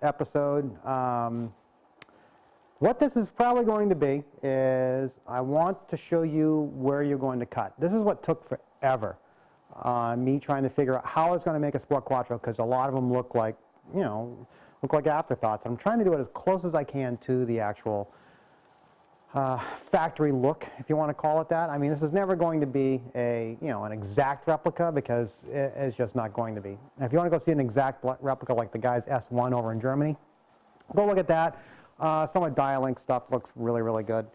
episode. What this is probably going to be is I want to show you where you're going to cut. This is what took forever. Me trying to figure out how I was going to make a Sport Quattro, because a lot of them look like, you know, look like afterthoughts. I'm trying to do it as close as I can to the actual factory look, if you want to call it that. I mean, this is never going to be a, you know, an exact replica, because it's just not going to be. And if you want to go see an exact replica like the guy's S1 over in Germany, go look at that. Some of the Dialink stuff looks really, really good.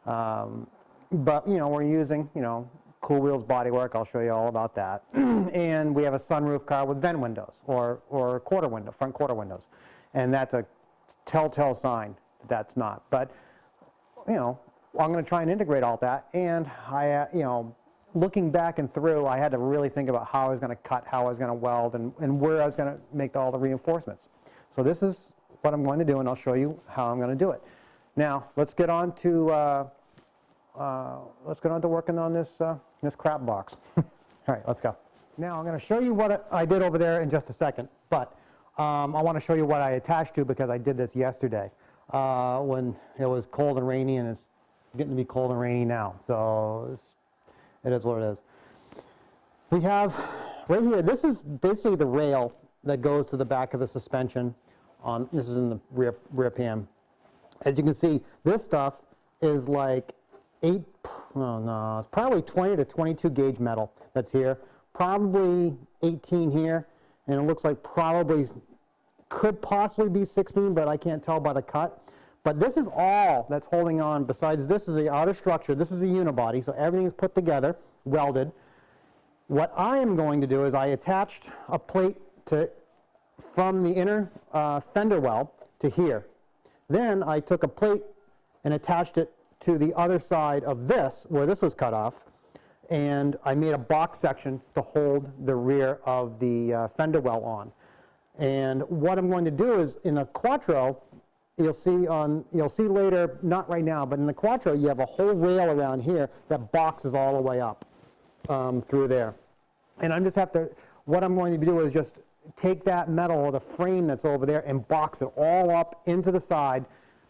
But, you know, we're using, you know, Cool Wheels bodywork. I'll show you all about that. And we have a sunroof car with vent windows or quarter window, front quarter windows. And that's a telltale sign that that's not. But, you know, I'm going to try and integrate all that. And I, you know, looking back and through, I had to really think about how I was going to cut, how I was going to weld, and where I was going to make all the reinforcements. So this is what I'm going to do, and I'll show you how I'm going to do it. Now, let's get on to working on this this crap box. All right, let's go. Now I'm going to show you what I did over there in just a second, but I want to show you what I attached to, because I did this yesterday when it was cold and rainy, and it's getting to be cold and rainy now. So it is what it is. We have right here. This is basically the rail that goes to the back of the suspension. This is in the rear pan. As you can see, this stuff is like it's probably 20 to 22 gauge metal that's here. Probably 18 here, and it looks like probably could possibly be 16, but I can't tell by the cut. But this is all that's holding on. Besides, this is the outer structure. This is a unibody, so everything is put together, welded. What I am going to do is I attached a plate from the inner fender well to here. Then I took a plate and attached it to the other side of this, where this was cut off, and I made a box section to hold the rear of the fender well on. And what I'm going to do is, in the Quattro, you'll see later, not right now, but in the Quattro you have a whole rail around here that boxes all the way up through there. And what I'm going to do is just take that metal, or the frame that's over there, and box it all up into the side.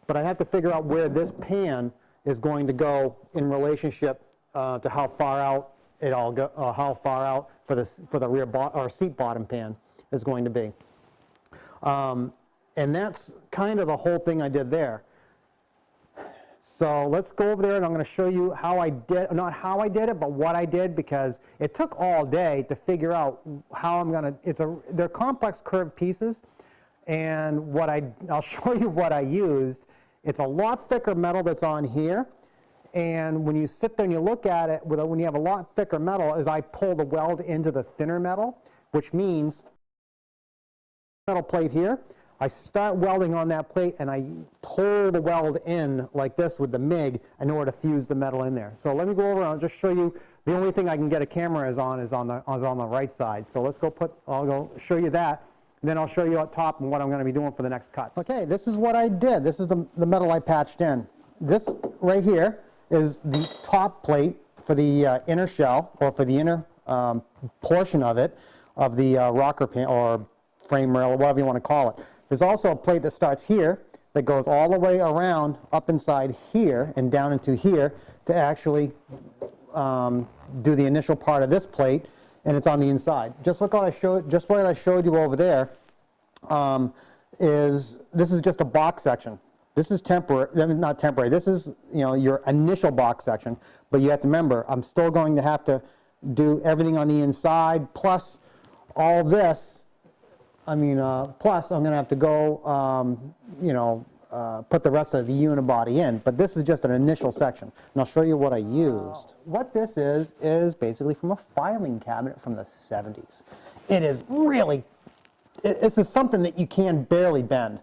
But I have to figure out where this pan is going to go in relationship to how far out it all go, how far out for the rear or seat bottom pan is going to be. And that's kind of the whole thing I did there. So let's go over there, and I'm going to show you how I did, not how I did it, but what I did, because it took all day to figure out how I'm going to, they're complex curved pieces, and I'll show you what I used. It's a lot thicker metal that's on here, and when you sit there and you look at it, when you have a lot thicker metal, is I pull the weld into the thinner metal, which means metal plate here. I start welding on that plate, and I pull the weld in like this with the MIG in order to fuse the metal in there. So let me go over and I'll just show you. The only thing I can get a camera is on the right side. So let's go I'll go show you that. Then I'll show you up top and what I'm going to be doing for the next cut. Okay, this is what I did. This is the metal I patched in. This right here is the top plate for the inner shell, or for the inner portion of it, of the rocker pan or frame rail, or whatever you want to call it. There's also a plate that starts here that goes all the way around up inside here and down into here to actually do the initial part of this plate, and it's on the inside. Just what I showed you over there this is just a box section. This is temporary, not temporary. This is, you know, your initial box section, but you have to remember, I'm still going to have to do everything on the inside plus all this. I mean, plus I'm going to have to go, you know, put the rest of the unibody in. But this is just an initial section. And I'll show you what I used. What this is basically from a filing cabinet from the 70s. It is really, this is something that you can barely bend.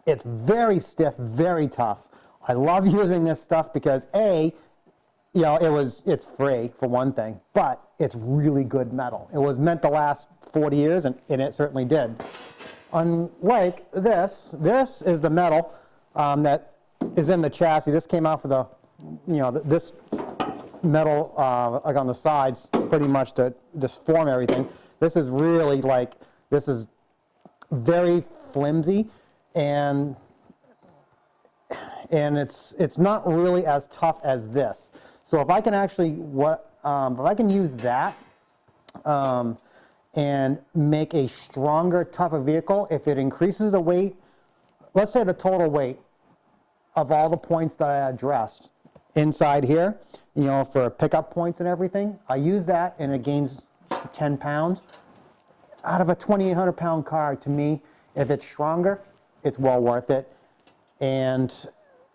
It's very stiff, very tough. I love using this stuff because A, you know, it's free for one thing, but it's really good metal. It was meant to last 40 years, and it certainly did. Unlike this is the metal that is in the chassis. This came out for the, you know, this metal like on the sides pretty much to just form everything. This is really like, this is very flimsy, and it's not really as tough as this. So if I can actually, if I can use that and make a stronger, tougher vehicle, if it increases the weight, let's say the total weight of all the points that I addressed inside here, you know, for pickup points and everything, I use that and it gains 10 pounds. Out of a 2,800 pound car, to me, if it's stronger, it's well worth it. And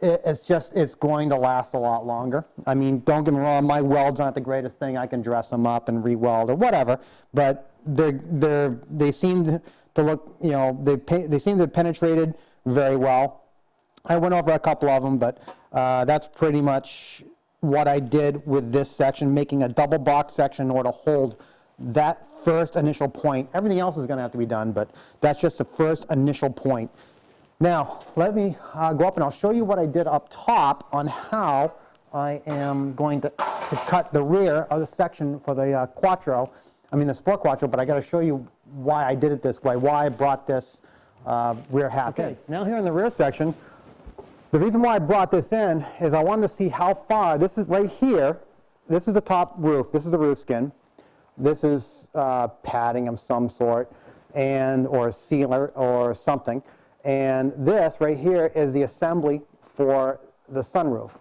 it's going to last a lot longer. I mean, don't get me wrong, my welds aren't the greatest thing. I can dress them up and re-weld or whatever, but they seem to look, you know, they seem to have penetrated very well. I went over a couple of them, but that's pretty much what I did with this section, making a double box section in order to hold that first initial point. Everything else is going to have to be done, but that's just the first initial point. Now, let me go up and I'll show you what I did up top on how I am going to cut the rear of the section for the Quattro, I mean the Sport Quattro, but I got to show you why I did it this way, why I brought this rear half in. Now here in the rear section, the reason why I brought this in is I wanted to see how far, this is right here, this is the top roof, this is the roof skin, this is padding of some sort, or a sealer or something. And this right here is the assembly for the sunroof.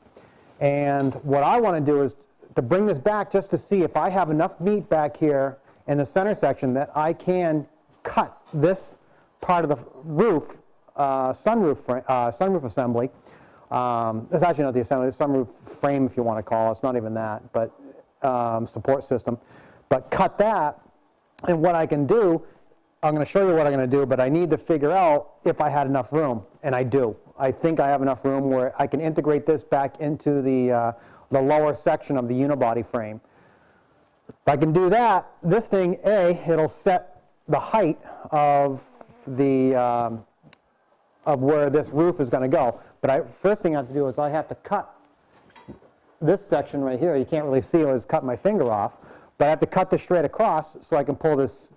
And what I want to do is to bring this back just to see if I have enough meat back here in the center section that I can cut this part of the roof, sunroof assembly. It's actually not the assembly, it's sunroof frame if you want to call it. It's not even that, but support system. But cut that, and what I can do, I'm going to show you what I'm going to do, but I need to figure out if I had enough room, and I do. I think I have enough room where I can integrate this back into the lower section of the unibody frame. If I can do that, this thing, it'll set the height of the of where this roof is going to go. But first thing I have to do is I have to cut this section right here. You can't really see it, I just cut my finger off, but I have to cut this straight across so I can pull this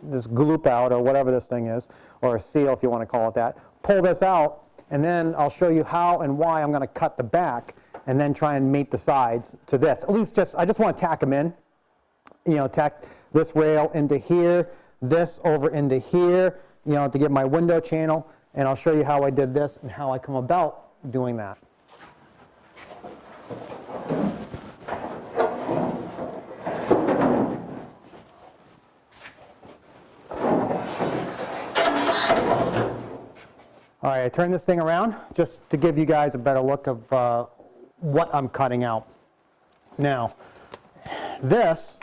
gloop out, or whatever this thing is, or a seal if you want to call it that. Pull this out, and then I'll show you how and why I'm going to cut the back and then try and mate the sides to this. At least I just want to tack them in, you know, tack this rail into here, this over into here, you know, to get my window channel, and I'll show you how I did this and how I come about doing that. All right, I turned this thing around just to give you guys a better look of what I'm cutting out. Now, this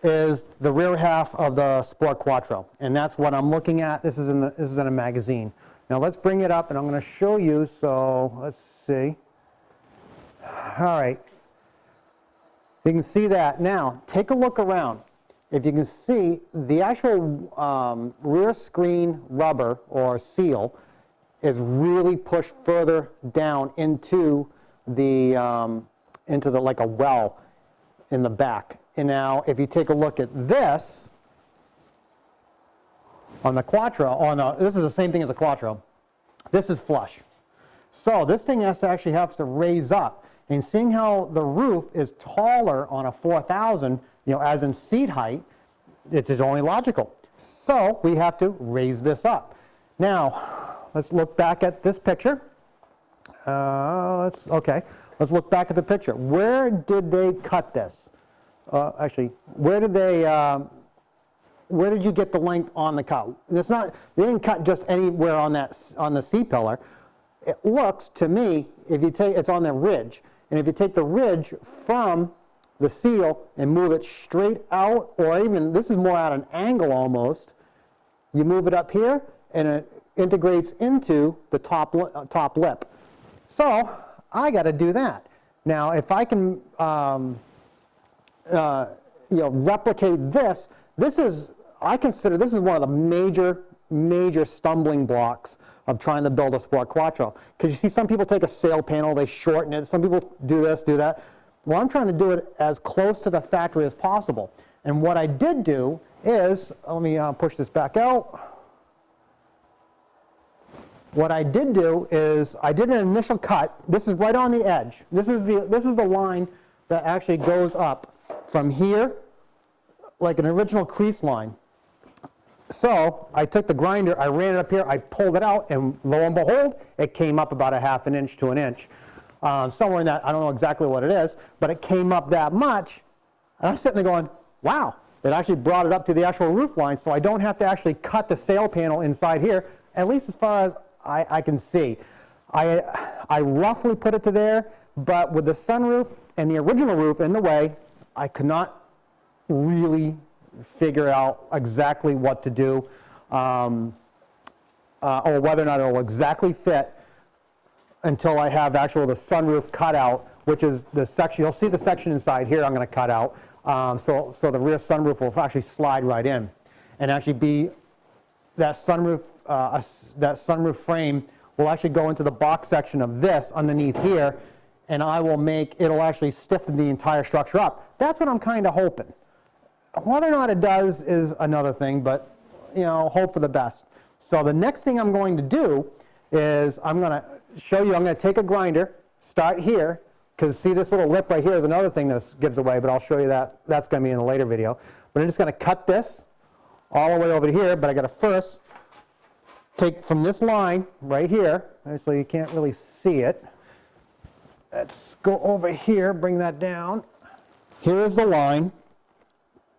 is the rear half of the Sport Quattro, and that's what I'm looking at. This is in a magazine. Now let's bring it up, and I'm going to show you. So let's see. All right, you can see that. Now take a look around. If you can see, the actual rear screen rubber or seal is really pushed further down into the like a well in the back. And now if you take a look at this on the Quattro, this is the same thing as a Quattro. This is flush. So this thing has to raise up. And seeing how the roof is taller on a 4000, you know, as in seat height, it's only logical. So we have to raise this up. Now, let's look back at this picture. Let's look back at the picture. Where did they cut this? Actually, where did you get the length on the cut? It's not, they didn't cut just anywhere on the C-pillar. It looks to me, it's on the ridge, and if you take the ridge from the seal and move it straight out, or even, this is more at an angle almost, you move it up here, and it integrates into the top lip. So I got to do that. Now, if I can, replicate this, I consider this is one of the major stumbling blocks of trying to build a Sport Quattro. Because you see, some people take a sail panel, they shorten it. Some people do this, do that. Well, I'm trying to do it as close to the factory as possible. And what I did do is, let me push this back out. what I did do is I did an initial cut. This is right on the edge. This is the line that actually goes up from here, like an original crease line. So I took the grinder, I ran it up here, I pulled it out, and lo and behold, it came up about a half an inch to an inch. Somewhere in that, I don't know exactly what it is, but it came up that much, and I'm sitting there going, wow, it actually brought it up to the actual roof line, so I don't have to actually cut the sail panel inside here, at least as far as I can see. I roughly put it to there, but with the sunroof and the original roof in the way, I could not really figure out exactly what to do, or whether or not it will exactly fit until I have the sunroof cut out, which is the section. You'll see the section inside here I'm going to cut out, so the rear sunroof will actually slide right in and actually be that sunroof. That sunroof frame will actually go into the box section of this underneath here, and it'll actually stiffen the entire structure up. That's what I'm kind of hoping. Whether or not it does is another thing, but hope for the best. So the next thing I'm going to do is I'm going to show you, I'm going to take a grinder, start here, because see this little lip right here is another thing that gives away, but I'll show you that. That's going to be in a later video. But I'm just going to cut this all the way over to here, but I got to first take from this line right here, so you can't really see it. Let's go over here, bring that down. Here is the line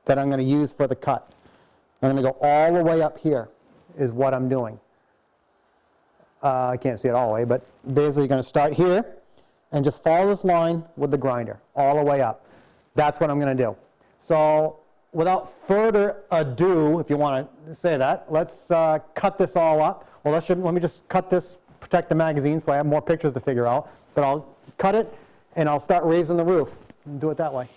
that I'm going to use for the cut. I'm going to go all the way up here is what I'm doing. I can't see it all the way, but basically you're going to start here and just follow this line with the grinder all the way up. That's what I'm going to do. So without further ado, if you want to say that, let's cut this all up. Well, let me just cut this, protect the magazine so I have more pictures to figure out. But I'll cut it and I'll start raising the roof and do it that way.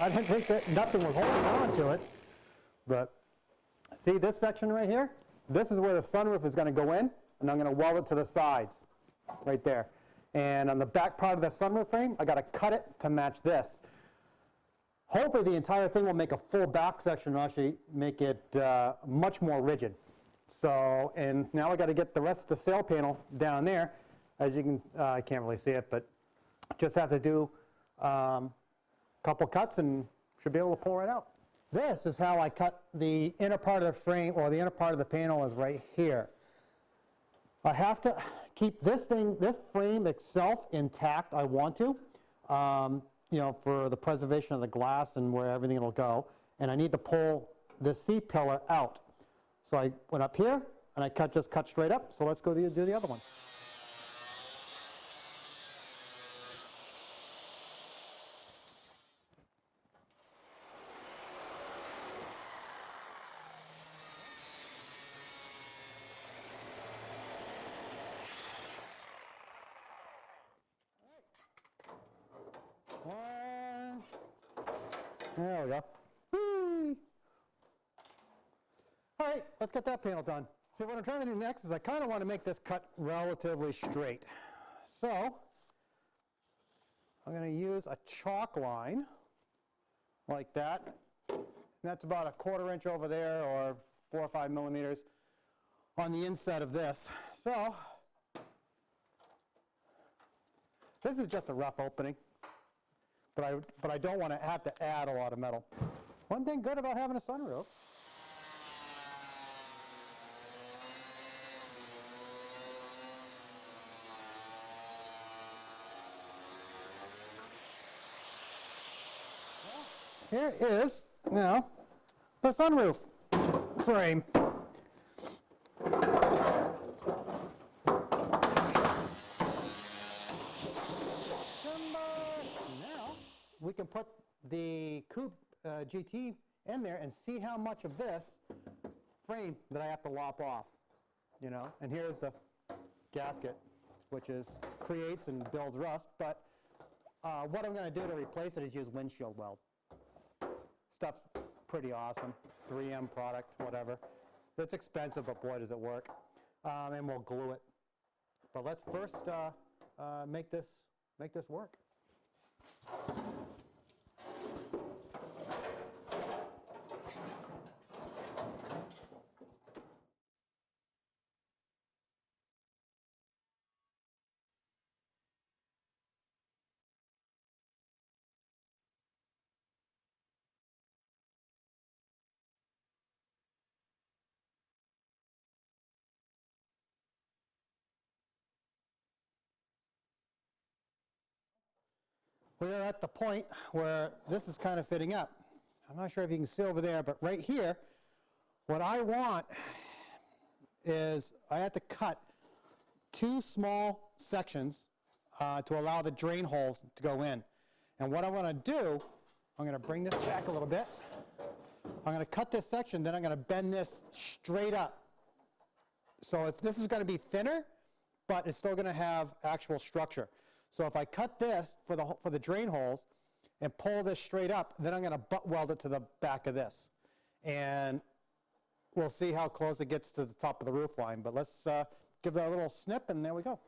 I didn't think that nothing was holding on to it, but see this section right here? This is where the sunroof is going to go in, and I'm going to weld it to the sides, right there. And on the back part of the sunroof frame, I got to cut it to match this. Hopefully the entire thing will make a full back section and actually make it much more rigid. So, and now I got to get the rest of the sail panel down there. As you can, I can't really see it, but just have to do couple cuts and should be able to pull right out. This is how I cut the inner part of the frame, or the inner part of the panel is right here. I have to keep this frame itself intact. I want to, for the preservation of the glass and where everything will go. And I need to pull the C-pillar out. So I went up here and I just cut straight up. So let's go do the other one. There we go. Whee! All right, let's get that panel done. So what I'm trying to do next is I kind of want to make this cut relatively straight. So I'm going to use a chalk line like that. And that's about a 1/4 inch over there, or 4 or 5 millimeters on the inside of this. So this is just a rough opening. But I don't want to have to add a lot of metal. One thing good about having a sunroof. Well, here is now the sunroof frame. We can put the Coupe GT in there and see how much of this frame that I have to lop off, and here's the gasket which is creates and builds rust, but what I'm going to do to replace it is use windshield weld. Stuff's pretty awesome, 3M product, whatever. It's expensive, but boy does it work. And we'll glue it. But let's first make this work. We're at the point where this is kind of fitting up. I'm not sure if you can see over there, but right here, what I want is I have to cut 2 small sections to allow the drain holes to go in. And what I want to do, I'm going to bring this back a little bit. I'm going to cut this section, then I'm going to bend this straight up. So this is going to be thinner, but it's still going to have actual structure. So if I cut this for the drain holes and pull this straight up, then I'm going to butt weld it to the back of this. And we'll see how close it gets to the top of the roof line. But let's give that a little snip, and there we go.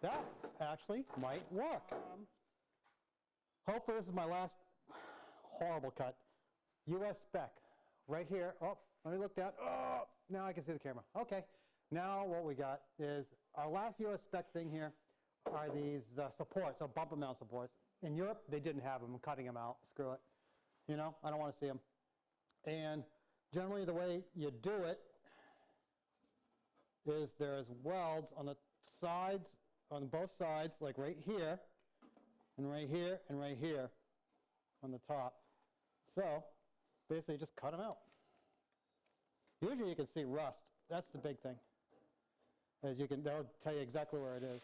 That actually might work. Hopefully this is my last horrible cut. US spec, right here. Oh, let me look down. Oh, now I can see the camera. Okay, now what we got is our last US spec thing here are these supports, so bumper mount supports. In Europe, they didn't have them. I'm cutting them out. Screw it. You know, I don't want to see them. And generally the way you do it is there's welds on the sides, on both sides, like right here, and right here, and right here on the top. So basically just cut them out. Usually you can see rust. That's the big thing. As you can, they'll tell you exactly where it is.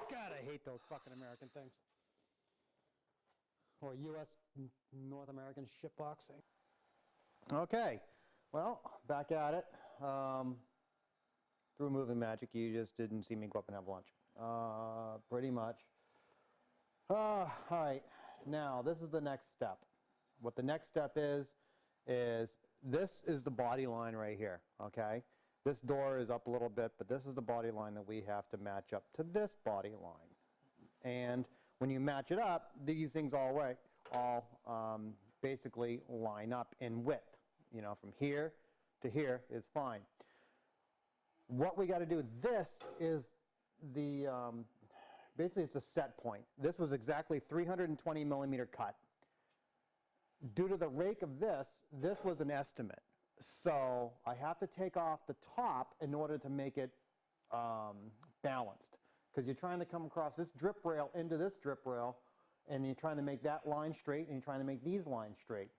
God, I hate those fucking American things. Or US, North American shitbox. Okay, well, back at it. Through moving magic, you just didn't see me go up and have lunch. Pretty much. All right, now this is the next step. What the next step is this is the body line right here, okay? This door is up a little bit, but this is the body line that we have to match up to this body line. And when you match it up, these things all basically line up in width. You know, from here to here is fine. What we got to do, this is the, basically it's a set point. This was exactly 320 millimeter cut. Due to the rake of this was an estimate. So I have to take off the top in order to make it balanced. Because you're trying to come across this drip rail into this drip rail, and you're trying to make that line straight, and you're trying to make these lines straight.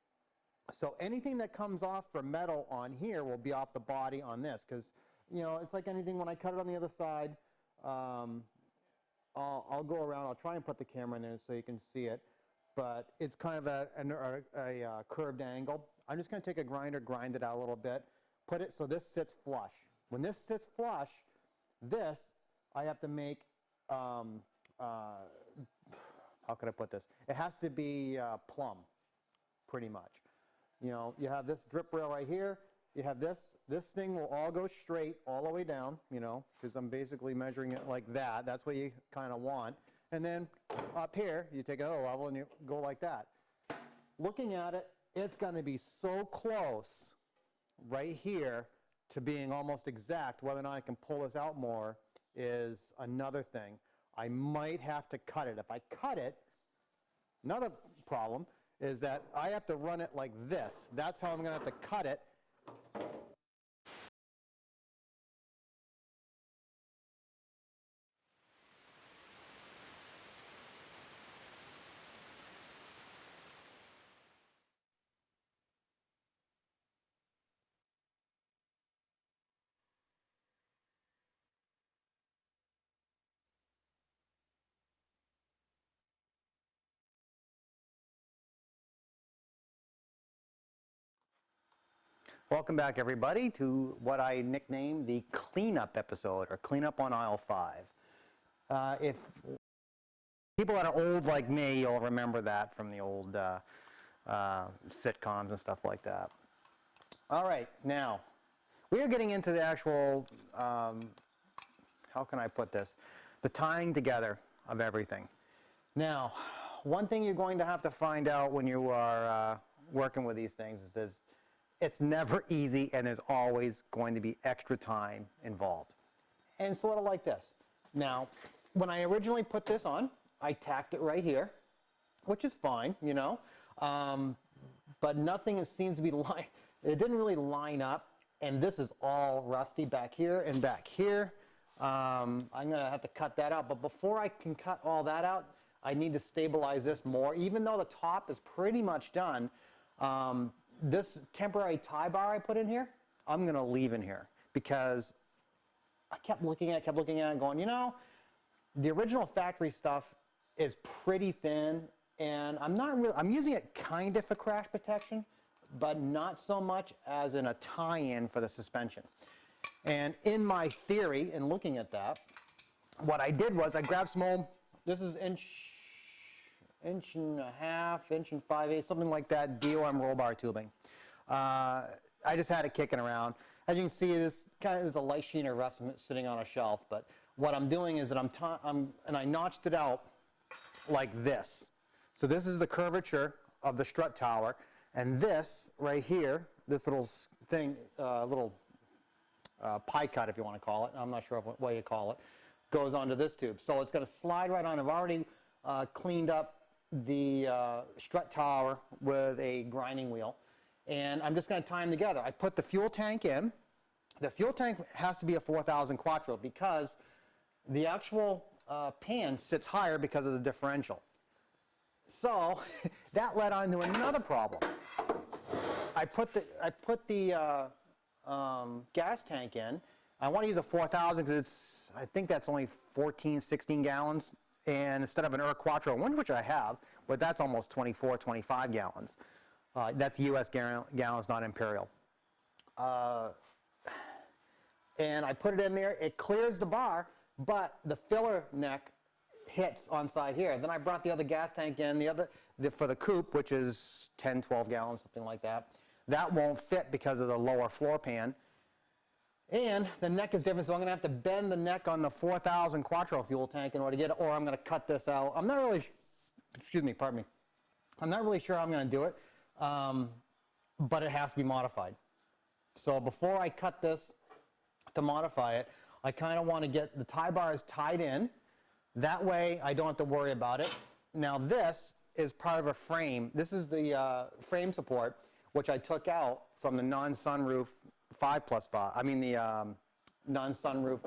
So anything that comes off from metal on here will be off the body on this, because, you know, it's like anything, when I cut it on the other side, I'll go around, I'll try and put the camera in there so you can see it, but it's kind of a curved angle. I'm just going to take a grinder, grind it out a little bit, put it so this sits flush. When this sits flush, this I have to make how can I put this? It has to be plumb, pretty much. You know, you have this drip rail right here. You have this. This thing will all go straight all the way down, you know, because I'm basically measuring it like that. That's what you kind of want. And then up here, you take another level and you go like that. Looking at it, it's going to be so close right here to being almost exact. Whether or not I can pull this out more is another thing. I might have to cut it. If I cut it, another problem is that I have to run it like this. That's how I'm going to have to cut it. Welcome back, everybody, to what I nicknamed the cleanup episode, or cleanup on aisle 5. If people that are old like me, you'll remember that from the old sitcoms and stuff like that. All right, now we are getting into the actual, how can I put this, the tying together of everything. Now, one thing you're going to have to find out when you are working with these things is this. It's never easy, and there's always going to be extra time involved. And sort of like this. Now, when I originally put this on, I tacked it right here, which is fine, you know. But nothing seems to be it didn't really line up, and this is all rusty back here and back here. I'm going to have to cut that out. But before I can cut all that out, I need to stabilize this more. Even though the top is pretty much done, this temporary tie bar I put in here, I'm going to leave in here because I kept looking at it going, you know, the original factory stuff is pretty thin, and I'm using it kind of for crash protection, but not so much as in a tie-in for the suspension. And in my theory, in looking at that, what I did was I grabbed some old, this is inch and a half, inch and 5/8, something like that, DOM roll bar tubing. I just had it kicking around. As you can see, this kind of is a light sheen of rust sitting on a shelf. But what I'm doing is that and I notched it out like this. So this is the curvature of the strut tower, and this right here, this little thing, pie cut, if you want to call it. I'm not sure what you call it. Goes onto this tube, so it's going to slide right on. I've already cleaned up the strut tower with a grinding wheel, and I'm just going to tie them together. I put the fuel tank in. The fuel tank has to be a 4000 Quattro because the actual pan sits higher because of the differential. So that led on to another problem. I put the gas tank in. I want to use a 4000 because I think that's only 14, 16 gallons. And instead of an Quattro, one which I have, but that's almost 24, 25 gallons. That's US gallons, not imperial. And I put it in there. It clears the bar, but the filler neck hits on side here. Then I brought the other gas tank in, for the coupe, which is 10, 12 gallons, something like that. That won't fit because of the lower floor pan. And the neck is different, so I'm going to have to bend the neck on the 4000 Quattro fuel tank in order to get it, or I'm going to cut this out. I'm not really, pardon me. I'm not really sure how I'm going to do it, but it has to be modified. So before I cut this to modify it, I kind of want to get the tie bars tied in. That way I don't have to worry about it. Now this is part of a frame. This is the frame support, which I took out from the non-sunroof 5+5. I mean the non-sunroof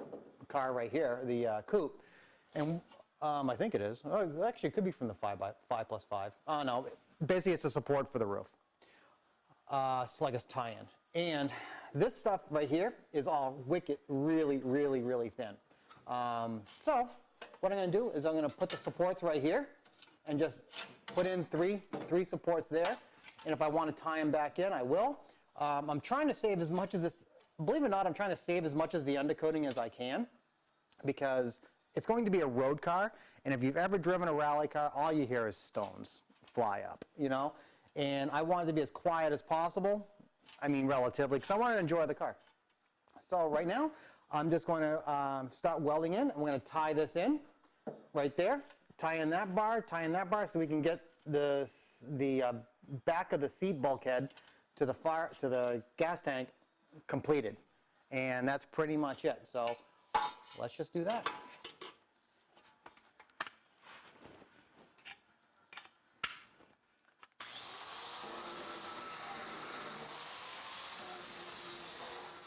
car right here, the coupe, and I think it is. Oh, actually, it could be from the 5+5. Oh no, basically it's a support for the roof. It's like a tie-in, and this stuff right here is all wicked, really, really, really thin. So what I'm going to do is I'm going to put the supports right here, and just put in three supports there. And if I want to tie them back in, I will. I'm trying to save as much of this, believe it or not, I'm trying to save as much of the undercoating as I can, because it's going to be a road car, And if you've ever driven a rally car, all you hear is stones fly up, you know? And I wanted to be as quiet as possible, I mean relatively, because I wanted to enjoy the car. So right now, I'm just going to start welding in. I'm going to tie this in right there, tie in that bar so we can get the back of the seat bulkhead to the gas tank completed. And that's pretty much it. So let's just do that.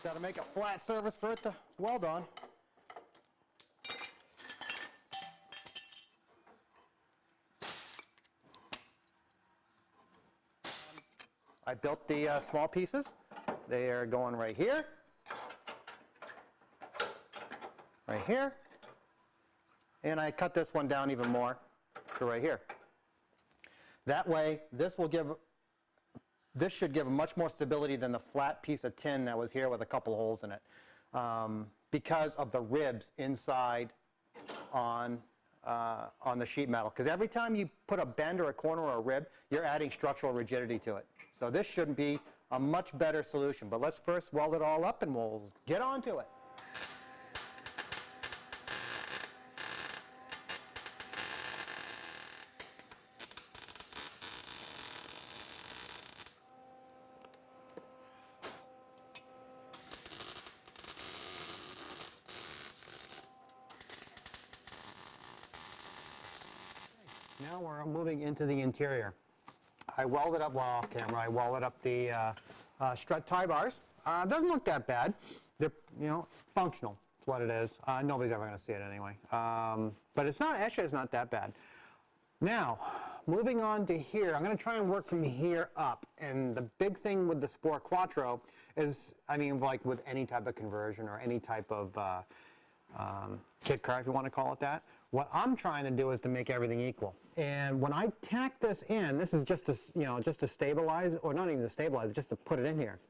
Got to make a flat surface for it to weld on. I built the small pieces. They are going right here, and I cut this one down even more to right here. That way, this should give much more stability than the flat piece of tin that was here with a couple holes in it, because of the ribs inside on the sheet metal. Because every time you put a bend or a corner or a rib, you're adding structural rigidity to it. So this should be a much better solution. But let's first weld it all up and we'll get on to it. Now we're moving into the interior. I welded up, well, off camera, I welded up the strut tie bars. Doesn't look that bad. They're, you know, functional. It's what it is. Nobody's ever going to see it anyway. But it's not, actually it's not that bad. Now, moving on to here, I'm going to try and work from here up. And the big thing with the Sport Quattro is, I mean, like with any type of conversion or any type of kit car, if you want to call it that, what I'm trying to do is to make everything equal. And when I tack this in, this is just to, you know, just to stabilize, or not even to stabilize, just to put it in here.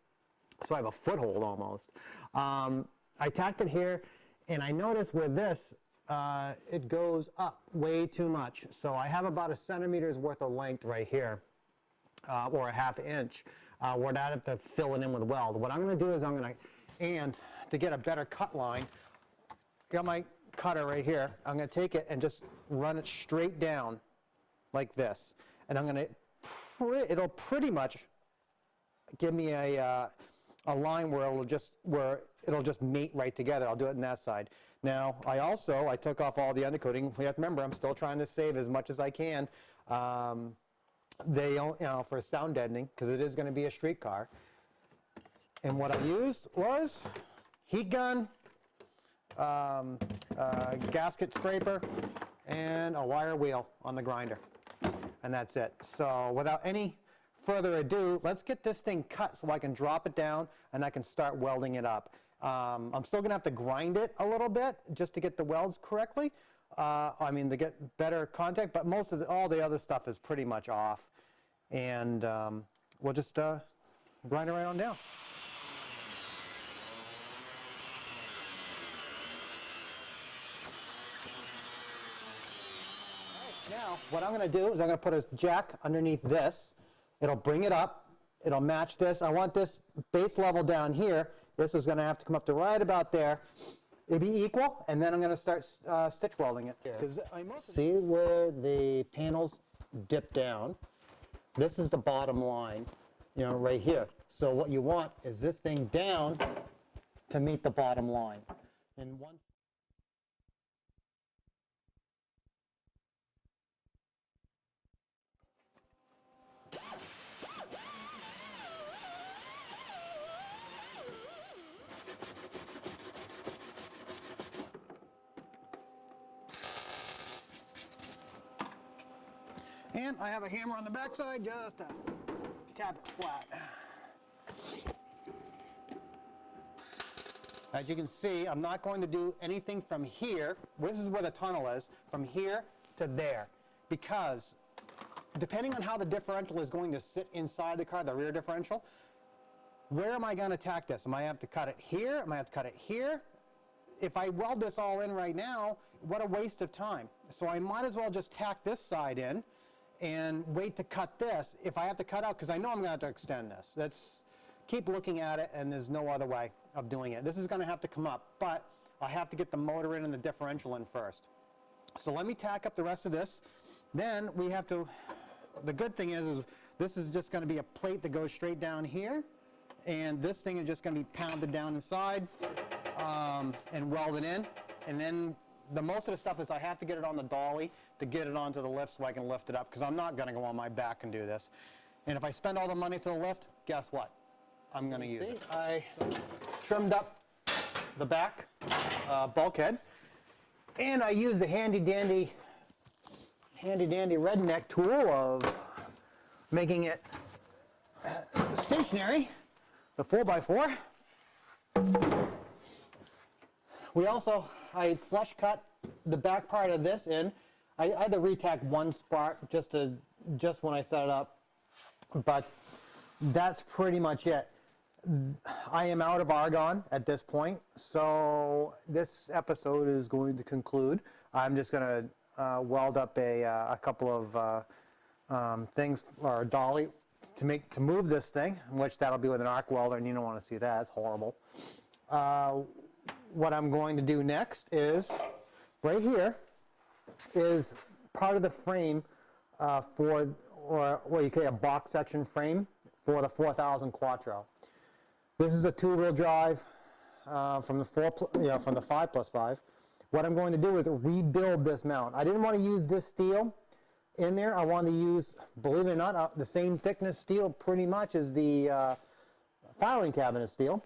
So I have a foothold almost. I tacked it here, and I noticed with this, it goes up way too much. So I have about 1 centimeter's worth of length right here, or a ½ inch, where I have to fill it in with weld. What I'm going to do is and to get a better cut line, got my cutter right here. I'm going to take it and just run it straight down like this, and I'm going to it'll pretty much give me a line where it'll just mate right together. I'll do it on that side. Now I took off all the undercoating. We have to remember, I'm still trying to save as much as I can. They don't, you know, for sound deadening, because it is going to be a street car. And what I used was heat gun, gasket scraper, and a wire wheel on the grinder, and that's it. So without any further ado, let's get this thing cut so I can drop it down and I can start welding it up. I'm still gonna have to grind it a little bit just to get the welds correctly, I mean to get better contact, but all the other stuff is pretty much off, and we'll just grind it right on down. Now, what I'm going to do is I'm going to put a jack underneath this. It'll bring it up. It'll match this. I want this base level down here. This is going to have to come up to right about there. It'll be equal, and then I'm going to start stitch welding it. See where the panels dip down? This is the bottom line, you know, right here. So what you want is this thing down to meet the bottom line. And once and I have a hammer on the backside just to tap it flat. As you can see, I'm not going to do anything from here. This is where the tunnel is, from here to there, because depending on how the differential is going to sit inside the car, the rear differential, where am I going to tack this? Am I have to cut it here? Am I have to cut it here? If I weld this all in right now, what a waste of time. So I might as well just tack this side in and wait to cut this if I have to cut out, because I know I'm going to have to extend this. Let's keep looking at it, and there's no other way of doing it. This is going to have to come up, but I have to get the motor in and the differential in first. So let me tack up the rest of this. Then we have to, the good thing is this is just going to be a plate that goes straight down here, and this thing is just going to be pounded down inside and welded in. And then the most of the stuff is I have to get it on the dolly to get it onto the lift so I can lift it up, because I'm not going to go on my back and do this. And if I spend all the money for the lift, guess what? I'm going to use it. I trimmed up the back bulkhead, and I used the handy dandy redneck tool of making it stationary, the 4x4. I flush cut the back part of this in. I had to retack one spot just when I set it up, but that's pretty much it. I am out of argon at this point, so this episode is going to conclude. I'm just going to weld up a couple of things, or a dolly to move this thing, which that'll be with an arc welder, and you don't want to see that. It's horrible. What I'm going to do next is, right here is part of the frame or you can say a box section frame for the 4000 Quattro. This is a two-wheel drive from the 5+5. What I'm going to do is rebuild this mount. I didn't want to use this steel in there. I wanted to use, believe it or not, the same thickness steel pretty much as the filing cabinet steel.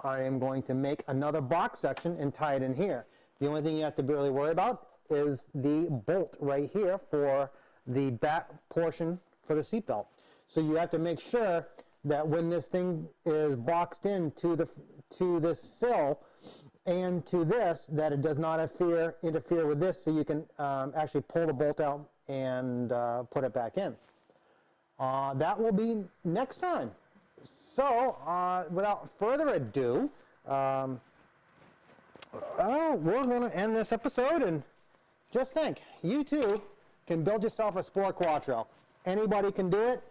I am going to make another box section and tie it in here. The only thing you have to really worry about is the bolt right here for the back portion for the seatbelt. So you have to make sure that when this thing is boxed into this sill and to this, that it does not interfere with this, so you can actually pull the bolt out and put it back in. That will be next time. So, without further ado, we're going to end this episode, and just think, you too can build yourself a sport Quattro. Anybody can do it.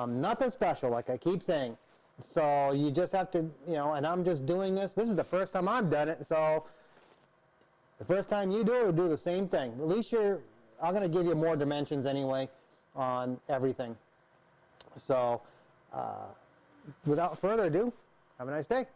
Nothing special, like I keep saying. So you just have to, and I'm just doing this. This is the first time I've done it, so the first time you do it, we'll do the same thing. At least I'm going to give you more dimensions anyway on everything. So, without further ado, have a nice day.